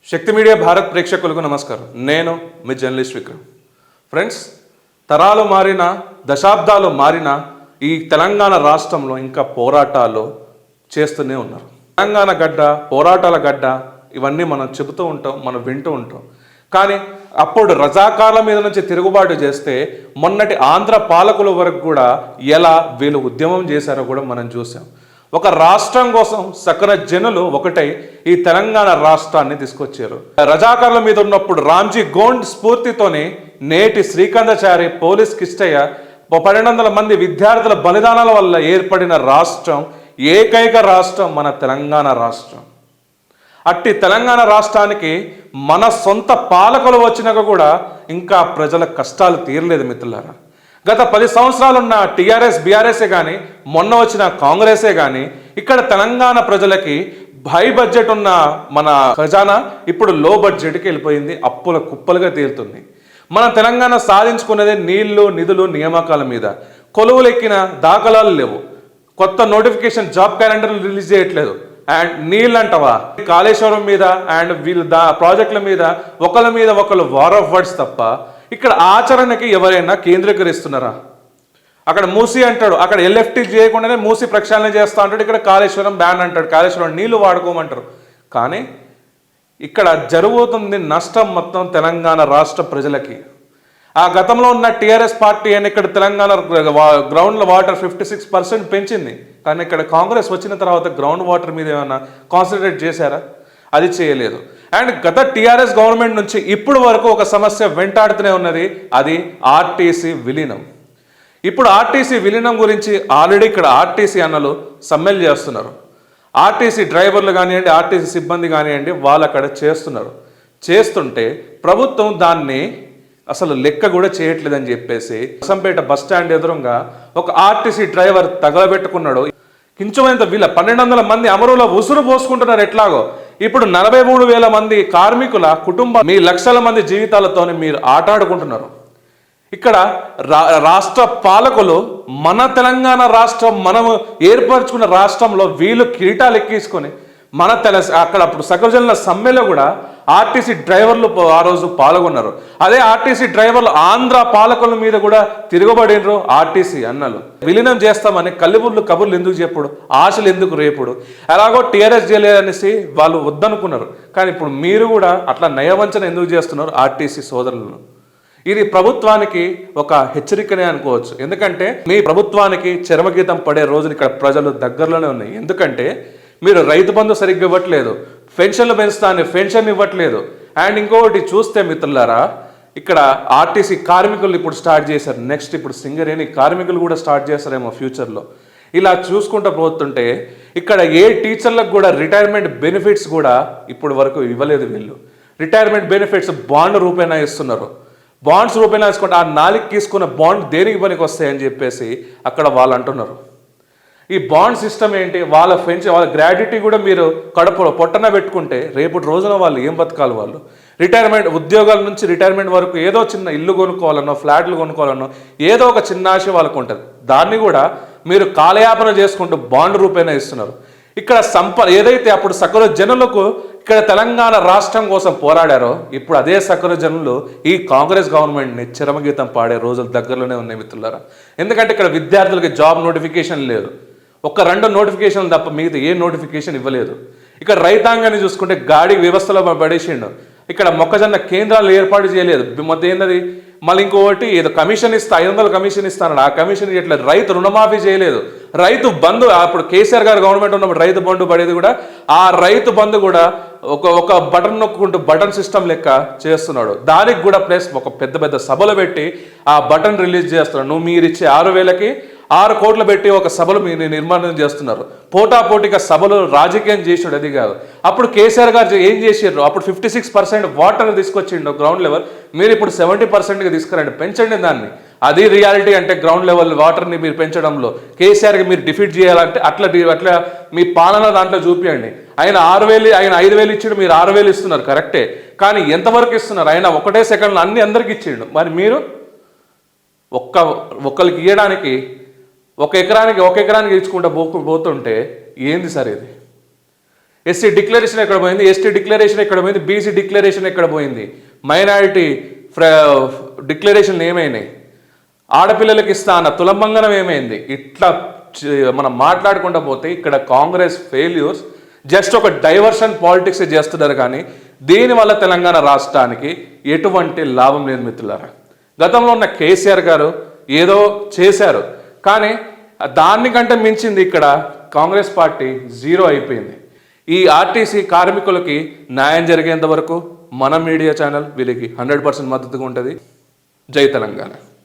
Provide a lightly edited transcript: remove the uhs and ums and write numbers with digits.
శక్తి media Bharat ప్రేక్షకులకు నమస్కారం. నేను మీ జర్నలిస్ట్ విక్రమ్. ఫ్రెండ్స్, తరాలు మారిన దశాబ్దాలు మారిన ఈ తెలంగాణ రాష్ట్రంలో ఇంకా పోరాటాలు చేస్తూనే ఉన్నారు. తెలంగాణ గడ్డ, పోరాటాల గడ్డ, ఇవన్నీ మనం చెబుతూ ఉంటాం, మనం వింటూ ఉంటాం. కానీ అప్పుడు రజాకార్ల మీద నుంచి తిరుగుబాటు చేస్తే మొన్నటి ఆంధ్ర పాలకుల వరకు కూడా ఎలా వీళ్ళు ఉద్యమం చేశారో కూడా మనం చూసాం. ఒక రాష్ట్రం కోసం సకల జనులు ఒకటై ఈ తెలంగాణ రాష్ట్రాన్ని తీసుకొచ్చారు. రజాకార్ల మీద ఉన్నప్పుడు రామ్జీ గోండ్ స్ఫూర్తితోనే నేటి శ్రీకాంతాచారి, పోలీస్ కిష్టయ్య, 1200 మంది విద్యార్థుల బలిదానాల వల్ల ఏర్పడిన రాష్ట్రం, ఏకైక రాష్ట్రం మన తెలంగాణ రాష్ట్రం. అట్టి తెలంగాణ రాష్ట్రానికి మన సొంత పాలకులు వచ్చినాక కూడా ఇంకా ప్రజల కష్టాలు తీరలేదు మిత్రులారా. గత 10 సంవత్సరాలున్న టీఆర్ఎస్, బీఆర్ఎస్ఏ కానీ, మొన్న వచ్చిన కాంగ్రెసే కానీ ఇక్కడ తెలంగాణ ప్రజలకి హై బడ్జెట్ ఉన్న మన ఖజానా ఇప్పుడు లో బడ్జెట్కి వెళ్ళిపోయింది, అప్పుల కుప్పలుగా తేలుతుంది. మన తెలంగాణ సాధించుకున్నదే నీళ్లు, నిధులు, నియామకాల మీద. కొలువులు ఎక్కిన దాఖలాలు లేవు. కొత్త నోటిఫికేషన్, జాబ్ క్యాలెండర్లు రిలీజ్ చేయట్లేదు. అండ్ నీళ్ళు అంటవా, కాళేశ్వరం మీద అండ్ వీళ్ళు ప్రాజెక్టుల మీద ఒకళ్ళ వార్ ఆఫ్ వర్డ్స్ తప్ప ఇక్కడ ఆచరణకి ఎవరైనా కేంద్రీకరిస్తున్నారా? అక్కడ మూసి అంటాడు, అక్కడ ఎల్ఎఫ్టీ చేయకుండానే మూసి ప్రక్షాళన చేస్తా అంటాడు, ఇక్కడ కాళేశ్వరం బ్యాన్ అంటాడు, కాళేశ్వరం నీళ్లు వాడుకోమంటారు. కానీ ఇక్కడ జరుగుతుంది నష్టం మొత్తం తెలంగాణ రాష్ట్ర ప్రజలకి. ఆ గతంలో ఉన్న టీఆర్ఎస్ పార్టీ అని ఇక్కడ తెలంగాణ గ్రౌండ్ వాటర్ 56% పెంచింది. కానీ ఇక్కడ కాంగ్రెస్ వచ్చిన తర్వాత గ్రౌండ్ వాటర్ మీద ఏమైనా కాన్సన్ట్రేట్ చేశారా? అది చేయలేదు. అండ్ గత టీఆర్ఎస్ గవర్నమెంట్ నుంచి ఇప్పుడు వరకు ఒక సమస్య వెంటాడుతూనే ఉన్నది, అది ఆర్టీసీ విలీనం. ఇప్పుడు ఆర్టీసీ విలీనం గురించి ఆల్రెడీ ఇక్కడ ఆర్టీసీ అన్నలు సమ్మెలు చేస్తున్నారు. ఆర్టీసీ డ్రైవర్లు కానివ్వండి, ఆర్టీసీ సిబ్బంది కానివ్వండి, వాళ్ళు అక్కడ చేస్తుంటే ప్రభుత్వం దాన్ని అసలు లెక్క కూడా చేయట్లేదని చెప్పేసి సంపేట బస్ స్టాండ్ ఎదురుగా ఒక ఆర్టీసీ డ్రైవర్ తగలబెట్టుకున్నాడు. కించమైనంత వీళ్ళ 1200 మంది అమరుల ఉసురు పోసుకుంటున్నారు. ఎట్లాగో ఇప్పుడు 43,000 మంది కార్మికుల కుటుంబం, మీ లక్షల మంది జీవితాలతో మీరు ఆటాడుకుంటున్నారు. ఇక్కడ రాష్ట్ర పాలకులు మన తెలంగాణ రాష్ట్రం, మనము ఏర్పరచుకున్న రాష్ట్రంలో వీళ్ళు కిరీటాలు ఎక్కించుకొని అక్కడ అప్పుడు సకలజనుల సమ్మెలో కూడా ఆర్టీసీ డ్రైవర్లు ఆ రోజు పాల్గొన్నారు. అదే ఆర్టీసీ డ్రైవర్లు ఆంధ్ర పాలకుల మీద కూడా తిరగబడినరు ఆర్టీసీ అన్నలు. విలీనం చేస్తామని కబుర్లు ఎందుకు చెప్పుడు, ఆశలు ఎందుకు రేపుడు, ఎలాగో టీఆర్ఎస్ చేయలేదనేసి వాళ్ళు వద్దనుకున్నారు. కానీ ఇప్పుడు మీరు కూడా అట్లా నయవంచన ఎందుకు చేస్తున్నారు ఆర్టీసీ సోదరులను? ఇది ప్రభుత్వానికి ఒక హెచ్చరికనే అనుకోవచ్చు. ఎందుకంటే మీ ప్రభుత్వానికి చరమగీతం పడే రోజులు ఇక్కడ ప్రజలు దగ్గరలోనే ఉన్నాయి. ఎందుకంటే మీరు రైతు బంధు సరిగ్గా ఇవ్వట్లేదు, పెన్షన్లు పెంచుతాను పెన్షన్ ఇవ్వట్లేదు. అండ్ ఇంకొకటి చూస్తే మిత్రులారా, ఇక్కడ ఆర్టీసీ కార్మికులు ఇప్పుడు స్టార్ట్ చేశారు. నెక్స్ట్ ఇప్పుడు సింగరేణి కార్మికులు కూడా స్టార్ట్ చేస్తారేమో ఫ్యూచర్లో. ఇలా చూసుకుంటూ పోతుంటే ఇక్కడ ఏ టీచర్లకు కూడా రిటైర్మెంట్ బెనిఫిట్స్ కూడా ఇప్పుడు వరకు ఇవ్వలేదు. వీళ్ళు రిటైర్మెంట్ బెనిఫిట్స్ బాండ్ రూపేణా ఇస్తున్నారు. బాండ్స్ రూపేణా ఇసుకుంటే ఆ 4 తీసుకున్న బాండ్ దేనికి పనికి వస్తాయని చెప్పేసి అక్కడ వాళ్ళు అంటున్నారు. ఈ బాండ్ సిస్టమ్ ఏంటి? వాళ్ళ గ్రాడ్యుటీ కూడా మీరు కడుపులో పొట్టన పెట్టుకుంటే రేపటి రోజున వాళ్ళు ఏం బతకాలి? వాళ్ళు రిటైర్మెంట్ ఉద్యోగాల నుంచి రిటైర్మెంట్ వరకు ఏదో చిన్న ఇల్లు కొనుక్కోవాలనో, ఫ్లాట్లు కొనుక్కోవాలనో ఏదో ఒక చిన్న ఆశ వాళ్ళకు ఉంటుంది. దాన్ని కూడా మీరు కాలయాపన చేసుకుంటూ బాండ్ రూపేణా ఇస్తున్నారు. ఇక్కడ ఏదైతే అప్పుడు సకల జనులకు ఇక్కడ తెలంగాణ రాష్ట్రం కోసం పోరాడారో, ఇప్పుడు అదే సకల జనులు ఈ కాంగ్రెస్ గవర్నమెంట్ని చరమగీతం పాడే రోజులు దగ్గరలోనే ఉన్నాయి మిత్రులారా. ఎందుకంటే ఇక్కడ విద్యార్థులకి జాబ్ నోటిఫికేషన్ లేదు, 1-2 నోటిఫికేషన్లు తప్ప మిగతా ఏ నోటిఫికేషన్ ఇవ్వలేదు. ఇక్కడ రైతాంగాన్ని చూసుకుంటే గాడి వ్యవస్థలో పడేసిండు. ఇక్కడ మొక్కజొన్న కేంద్రాలు ఏర్పాటు చేయలేదు. మొత్తం ఏంటది, మళ్ళీ ఇంకొకటి ఏదో కమిషన్ ఇస్తా, 500 కమిషన్ ఇస్తాను, ఆ కమిషన్ ఇవ్వట్లేదు. రైతు రుణమాఫీ చేయలేదు. రైతు బంధు అప్పుడు కేసీఆర్ గారు గవర్నమెంట్ ఉన్నప్పుడు రైతు బంధు పడేది కూడా, ఆ రైతు బంధు కూడా ఒక బటన్ నొక్కుంటూ బటన్ సిస్టమ్ లెక్క చేస్తున్నాడు. దానికి కూడా ప్లస్ ఒక పెద్ద సభలు పెట్టి ఆ బటన్ రిలీజ్ చేస్తున్నాడు. నువ్వు మీరు ఇచ్చే 6,000కి 6 కోట్లు పెట్టి ఒక సభలు మీరు నిర్మాణం చేస్తున్నారు. పోటాపోటీగా సభలు రాజకీయం చేసాడు. అది కాదు, అప్పుడు కేసీఆర్ గారు ఏం చేసారు? అప్పుడు 56% వాటర్ తీసుకొచ్చిండు గ్రౌండ్ లెవెల్. మీరు ఇప్పుడు 70%గా తీసుకురండి, పెంచండి దాన్ని. అది రియాలిటీ అంటే గ్రౌండ్ లెవెల్ వాటర్ని మీరు పెంచడంలో కేసీఆర్కి మీరు డిఫీట్ చేయాలంటే అట్లా మీ పాలన దాంట్లో చూపించండి. ఆయన 6,000, ఆయన 5,000 ఇచ్చిండు, మీరు 6,000 ఇస్తున్నారు, కరెక్టే. కానీ ఎంతవరకు ఇస్తున్నారు? ఆయన ఒకటే సెకండ్లో అందరికి ఇచ్చిండు. మరి మీరు ఒక్కరికి ఇవ్వడానికి 1 ఎకరానికి ఇచ్చుకుంటూ పోతుంటే ఏంది సార్ ఇది? ఎస్సీ డిక్లరేషన్ ఎక్కడ పోయింది, ఎస్టీ డిక్లరేషన్ ఎక్కడ పోయింది, బీసీ డిక్లరేషన్ ఎక్కడ పోయింది, మైనారిటీ డిక్లరేషన్ ఏమైనాయి, ఆడపిల్లలకి ఇస్తా అన్న తులంబంగనం ఏమైంది? ఇట్లా మనం మాట్లాడుకుంటూ పోతే ఇక్కడ కాంగ్రెస్ ఫెయిల్యూర్స్ జస్ట్ ఒక డైవర్షన్ పాలిటిక్స్ చేస్తున్నారు, కానీ దీనివల్ల తెలంగాణ రాష్ట్రానికి ఎటువంటి లాభం లేదు మిత్రులారా. గతంలో ఉన్న కేసీఆర్ గారు ఏదో చేశారు, కానీ దానికంటే మించింది ఇక్కడ కాంగ్రెస్ పార్టీ జీరో అయిపోయింది. ఈ ఆర్టీసీ కార్మికులకి న్యాయం జరిగేంత వరకు మన మీడియా ఛానల్ వీళ్ళకి 100% మద్దతుగా ఉంటుంది. జై తెలంగాణ.